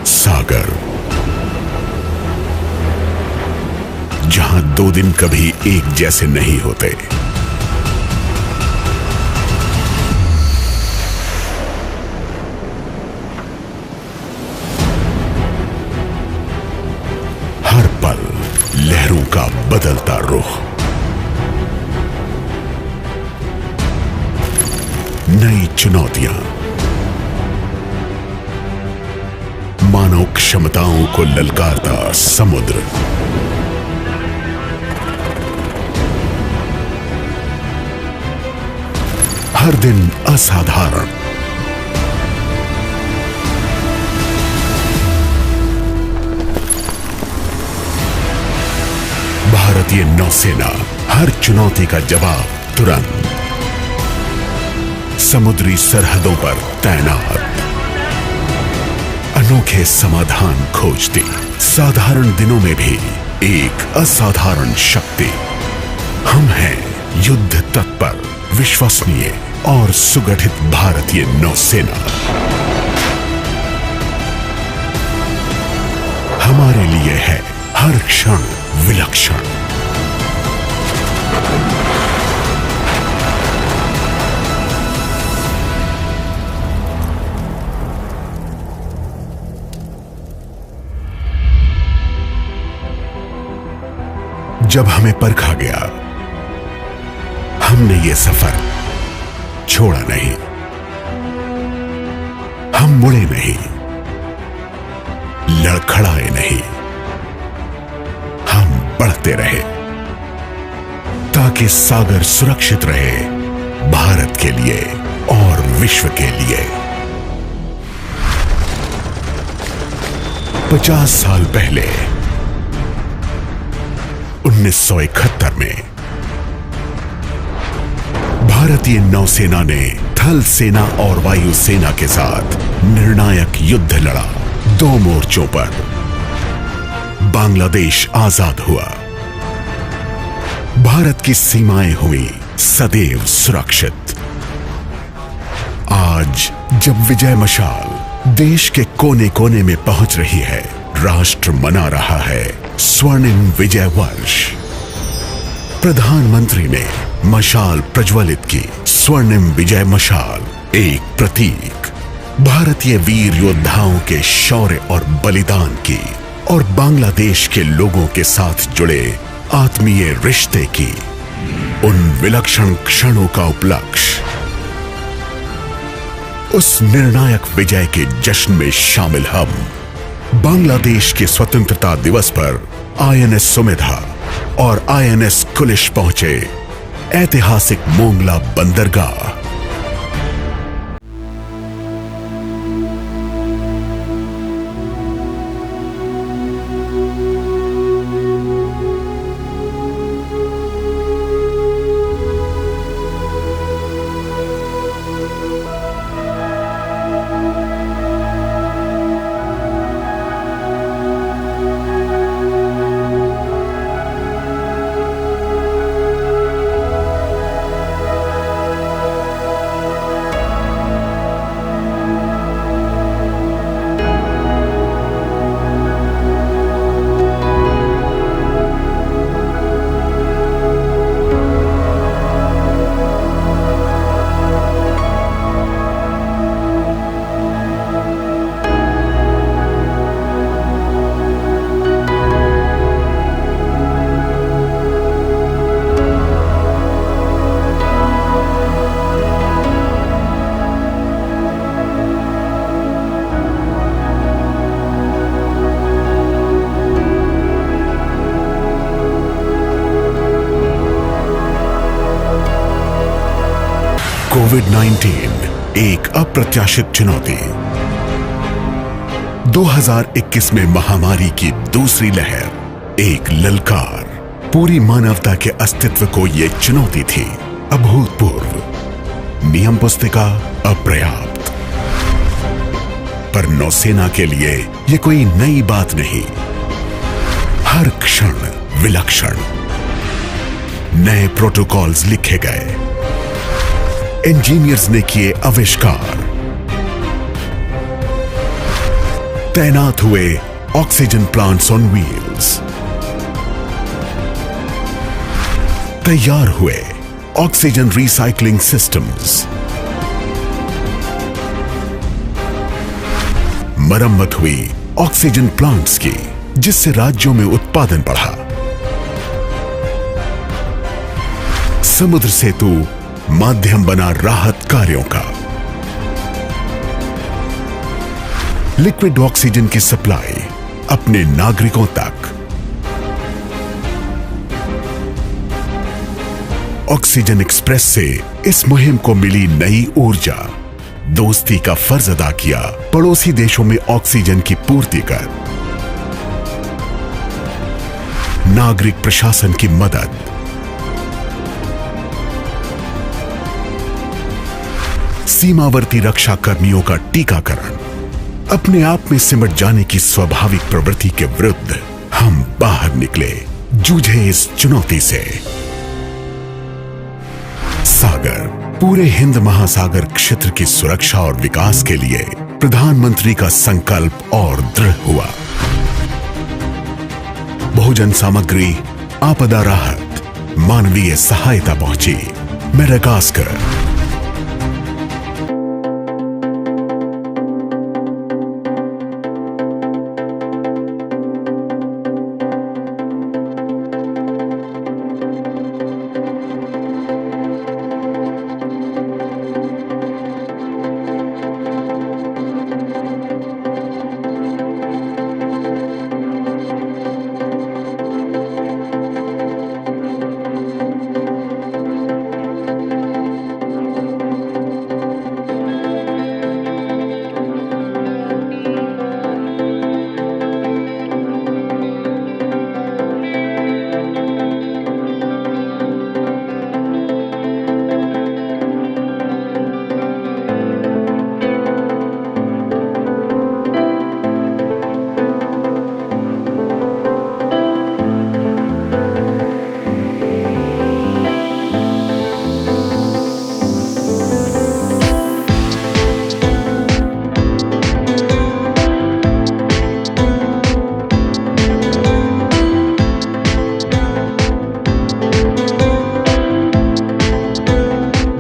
सागर, जहां 2 दिन कभी एक जैसे नहीं होते। हर पल लहरों का बदलता रुख, नई चुनौतियां, मानव क्षमताओं को ललकारता समुद्र, हर दिन असाधारण। भारतीय नौसेना हर चुनौती का जवाब तुरंत, समुद्री सरहदों पर तैनात, अनोखे समाधान खोजती, साधारण दिनों में भी एक असाधारण शक्ति। हम हैं युद्ध तत्पर, विश्वसनीय और सुगठित भारतीय नौसेना। हमारे लिए है हर क्षण विलक्षण। जब हमें परखा गया, हमने ये सफर छोड़ा नहीं। हम मुड़े नहीं, लड़खड़ाए नहीं, हम बढ़ते रहे ताकि सागर सुरक्षित रहे, भारत के लिए और विश्व के लिए। 50 साल पहले 1971 में भारतीय नौसेना ने थल सेना और वायु सेना के साथ निर्णायक युद्ध लड़ा। 2 मोर्चों पर बांग्लादेश आजाद हुआ, भारत की सीमाएं हुई सदैव सुरक्षित। आज जब विजय मशाल देश के कोने कोने में पहुंच रही है, राष्ट्र मना रहा है स्वर्णिम विजय वर्ष। प्रधानमंत्री ने मशाल प्रज्वलित की, स्वर्णिम विजय मशाल, एक प्रतीक भारतीय वीर योद्धाओं के शौर्य और बलिदान की और बांग्लादेश के लोगों के साथ जुड़े आत्मीय रिश्ते की, उन विलक्षण क्षणों का उपलक्ष्य। उस निर्णायक विजय के जश्न में शामिल हम बांग्लादेश के स्वतंत्रता दिवस पर आईएनएस सुमेधा और आईएनएस कुलिश पहुंचे ऐतिहासिक मोंगला बंदरगाह। कोविड-19 एक अप्रत्याशित चुनौती। 2021 में महामारी की दूसरी लहर एक ललकार। पूरी मानवता के अस्तित्व को यह चुनौती थी अभूतपूर्व। नियम पुस्तिका अपर्याप्त। पर नौसेना के लिए यह कोई नई बात नहीं। हर क्षण विलक्षण। नए प्रोटोकॉल्स लिखे गए, इंजीनियर्स ने किए आविष्कार, तैनात हुए ऑक्सीजन प्लांट्स ऑन व्हील्स, तैयार हुए ऑक्सीजन रिसाइकलिंग सिस्टम्स, मरम्मत हुई ऑक्सीजन प्लांट्स की, जिससे राज्यों में उत्पादन बढ़ा। समुद्र सेतु माध्यम बना राहत कार्यों का। लिक्विड ऑक्सीजन की सप्लाई अपने नागरिकों तक। ऑक्सीजन एक्सप्रेस से इस मुहिम को मिली नई ऊर्जा। दोस्ती का फर्ज अदा किया पड़ोसी देशों में ऑक्सीजन की पूर्ति कर। नागरिक प्रशासन की मदद। सीमावर्ती रक्षा कर्मियों का टीकाकरण। अपने आप में सिमट जाने की स्वाभाविक प्रवृत्ति के विरुद्ध हम बाहर निकले, जूझे इस चुनौती से। सागर, पूरे हिंद महासागर क्षेत्र की सुरक्षा और विकास के लिए प्रधानमंत्री का संकल्प और दृढ़ हुआ। भोजन सामग्री, आपदा राहत, मानवीय सहायता पहुंची। मेडागास्कर।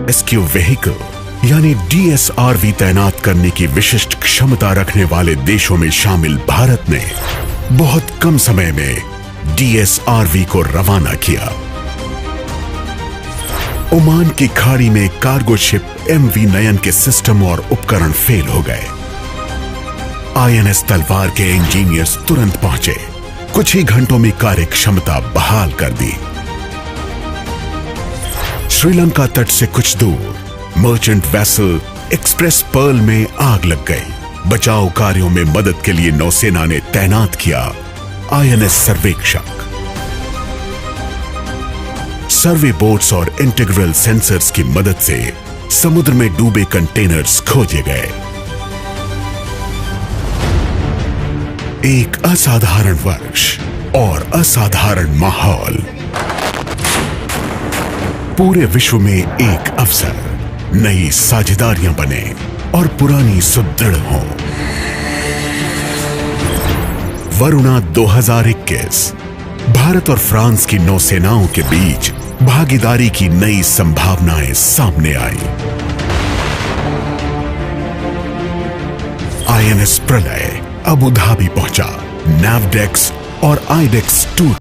रेस्क्यू व्हीकल यानी DSRV तैनात करने की विशिष्ट क्षमता रखने वाले देशों में शामिल भारत ने बहुत कम समय में DSRV को रवाना किया। ओमान की खाड़ी में कार्गो शिप MV नयन के सिस्टम और उपकरण फेल हो गए। INS तलवार के इंजीनियर्स तुरंत पहुंचे, कुछ ही घंटों में कार्य क्षमता बहाल कर दी। श्रीलंका तट से कुछ दूर मर्चेंट वेसल एक्सप्रेस पर्ल में आग लग गई। बचाव कार्यों में मदद के लिए नौसेना ने तैनात किया INS सर्वेक्षक। सर्वे बोट्स और इंटीग्रल सेंसर्स की मदद से समुद्र में डूबे कंटेनर्स खोजे गए। एक असाधारण वर्ष और असाधारण माहौल। पूरे विश्व में एक अवसर, नई साझेदारियां बने और पुरानी सुदृढ़ हों। वरुणा 2021 भारत और फ्रांस की नौसेनाओं के बीच भागीदारी की नई संभावनाएं सामने आई। INS प्रलय अबू धाबी पहुंचा। नैवडेक्स और आइडेक्स 2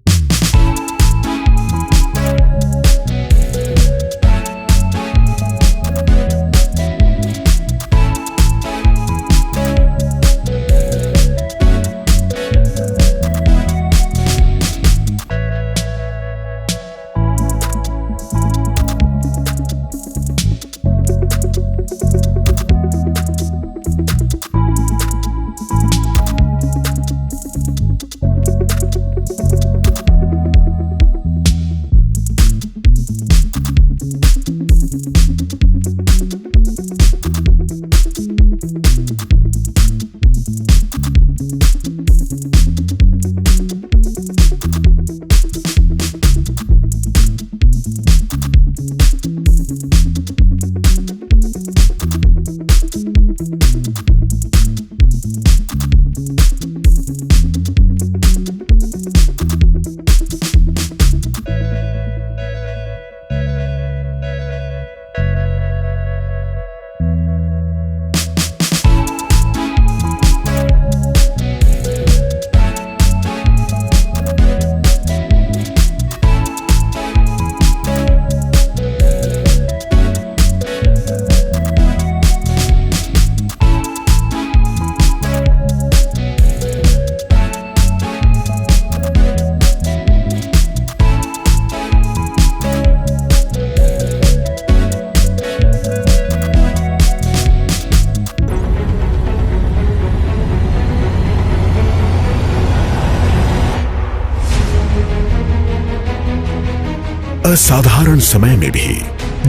असाधारण समय में भी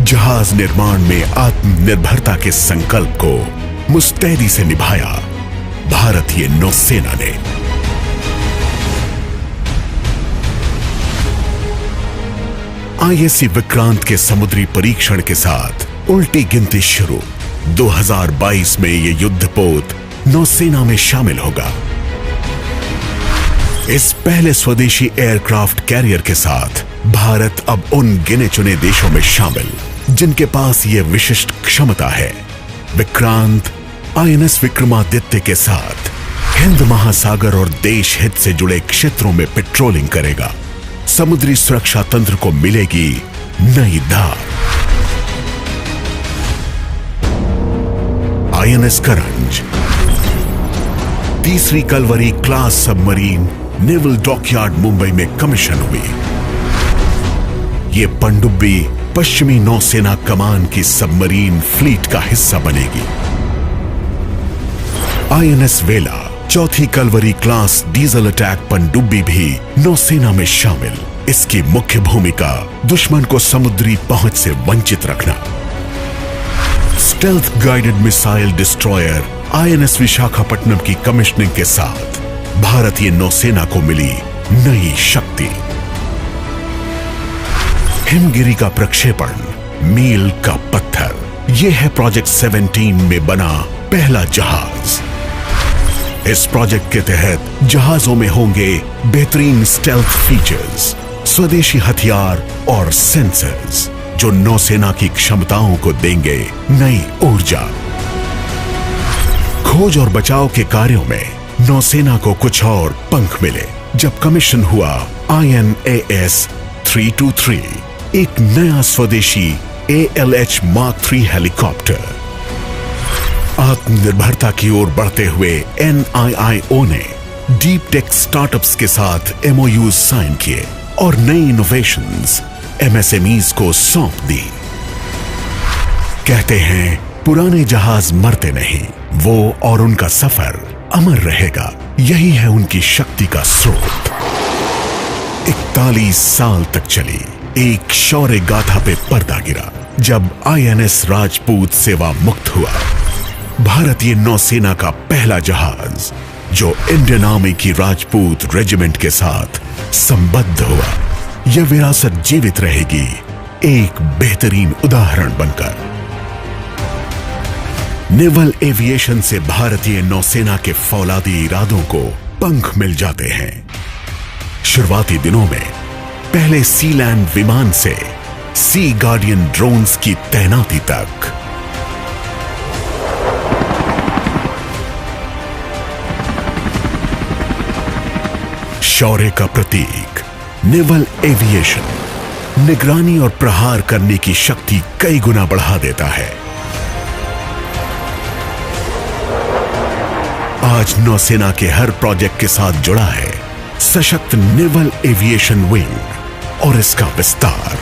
जहाज निर्माण में आत्मनिर्भरता के संकल्प को मुस्तैदी से निभाया भारतीय नौसेना ने। आईएससी विक्रांत के समुद्री परीक्षण के साथ उल्टी गिनती शुरू। 2022 में ये युद्धपोत नौसेना में शामिल होगा। इस पहले स्वदेशी एयरक्राफ्ट कैरियर के साथ भारत अब उन गिने चुने देशों में शामिल जिनके पास यह विशिष्ट क्षमता है। विक्रांत आईएनएस विक्रमादित्य के साथ हिंद महासागर और देश हित से जुड़े क्षेत्रों में पेट्रोलिंग करेगा। समुद्री सुरक्षा तंत्र को मिलेगी नई धार। आईएनएस करंज तीसरी Kalvari class submarine naval dockyard Mumbai में कमीशन हुई। यह पनडुब्बी पश्चिमी नौसेना कमान की सबमरीन फ्लीट का हिस्सा बनेगी। आईएनएस वेला चौथी कलवरी क्लास डीजल अटैक पनडुब्बी भी नौसेना में शामिल। इसकी मुख्य भूमिका दुश्मन को समुद्री पहुंच से वंचित रखना। Stealth guided missile destroyer INS Visakhapatnam की कमिश्निंग के साथ भारतीय नौसेना को मिली नई शक्ति। हिमगिरी का प्रक्षेपण मील का पत्थर। यह है प्रोजेक्ट 17 में बना पहला जहाज। इस प्रोजेक्ट के तहत जहाजों में होंगे बेहतरीन स्टेल्थ फीचर्स, स्वदेशी हथियार और सेंसर्स जो नौसेना की क्षमताओं को देंगे नई ऊर्जा। खोज और बचाव के कार्यों में नौसेना को कुछ और पंख मिले जब कमीशन हुआ INAS 323, एक नया स्वदेशी ALH Mark III हेलीकॉप्टर। आत्मनिर्भरता की ओर बढ़ते हुए NIIO ने डीप टेक स्टार्टअप्स के साथ MOUs साइन किए और नई इनोवेशंस MSMEs को सौंप दी। कहते हैं पुराने जहाज मरते नहीं, वो और उनका सफर अमर रहेगा। यही है उनकी शक्ति का स्रोत। 41 साल तक चली एक शौर्य गाथा पे पर्दा गिरा जब INS राजपूत सेवा मुक्त हुआ। भारतीय नौसेना का पहला जहाज जो इंडियन आर्मी की राजपूत रेजिमेंट के साथ संबद्ध हुआ। यह विरासत जीवित रहेगी एक बेहतरीन उदाहरण बनकर। नेवल एविएशन से भारतीय नौसेना के फौलादी इरादों को पंख मिल जाते हैं। शुरुआती दिनों में पहले सी लैंड विमान से सी गार्डियन ड्रोन्स की तैनाती तक। शौर्य का प्रतीक नेवल एविएशन निगरानी और प्रहार करने की शक्ति कई गुना बढ़ा देता है। आज नौसेना के हर प्रोजेक्ट के साथ जुड़ा है सशक्त नेवल एविएशन विंग और इसका विस्तार।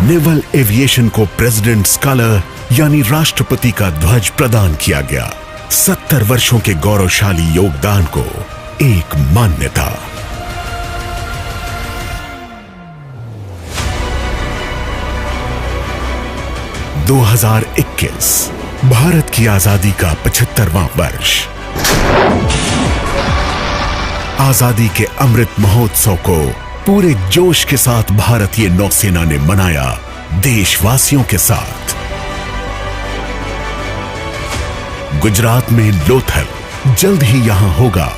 नेवल एविएशन को प्रेसिडेंट स्कॉलर यानी राष्ट्रपति का ध्वज प्रदान किया गया। 70 वर्षों के गौरवशाली योगदान को एक मान्यता। – 2021 भारत की आजादी का 75वां वर्ष। आजादी के अमृत महोत्सव को पूरे जोश के साथ भारतीय नौसेना ने मनाया देशवासियों के साथ। गुजरात में लोथल, जल्द ही यहां होगा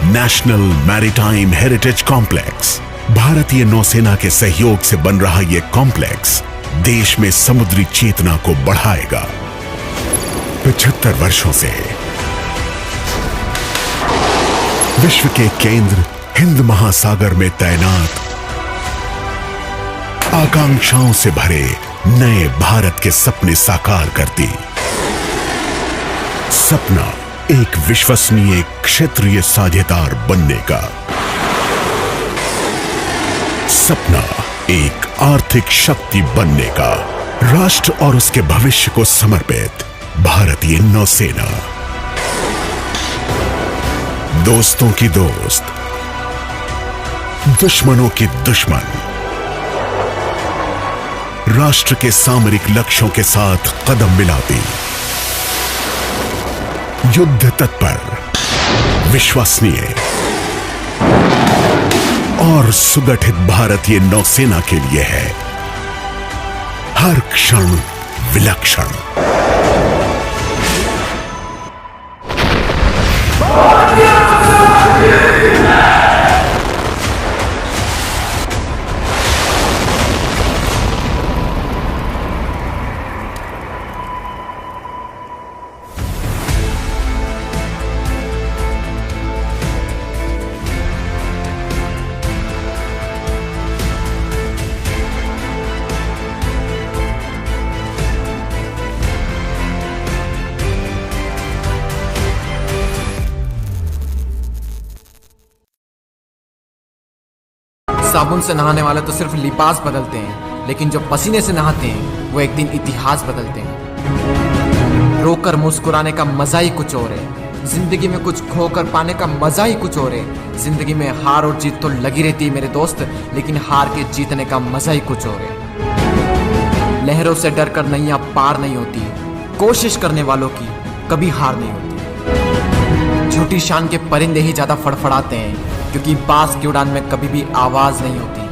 नेशनल मैरीटाइम हेरिटेज कॉम्प्लेक्स। भारतीय नौसेना के सहयोग से बन रहा यह कॉम्प्लेक्स देश में समुद्री चेतना को बढ़ाएगा। 75 वर्षों से विश्व के केंद्र हिंद महासागर में तैनात आकांक्षाओं से भरे नए भारत के सपने साकार करती। सपना एक विश्वसनीय क्षेत्रीय साझेदार बनने का। सपना एक आर्थिक शक्ति बनने का। राष्ट्र और उसके भविष्य को समर्पित भारतीय नौसेना। दोस्तों की दोस्त, दुश्मनों की दुश्मन, राष्ट्र के सामरिक लक्ष्यों के साथ कदम मिलाती, युद्ध तत्पर, विश्वसनीय और सुगठित भारतीय नौसेना के लिए है हर क्षण विलक्षण। साबुन से नहाने वाले तो सिर्फ लिबास बदलते हैं, लेकिन जो पसीने से नहाते हैं वो एक दिन इतिहास बदलते हैं। रोकर मुस्कुराने का मजा ही कुछ और है, जिंदगी में कुछ खोकर पाने का मजा ही कुछ और है। जिंदगी में हार और जीत तो लगी रहती है मेरे दोस्त, लेकिन हार के जीतने का मजा ही कुछ और है। लहरों से डर कर नैया पार नहीं होती, कोशिश करने वालों की कभी हार नहीं होती। झूठी शान के परिंदे ही ज्यादा फड़फड़ाते हैं, क्योंकि बाज की उड़ान में कभी भी आवाज नहीं होती।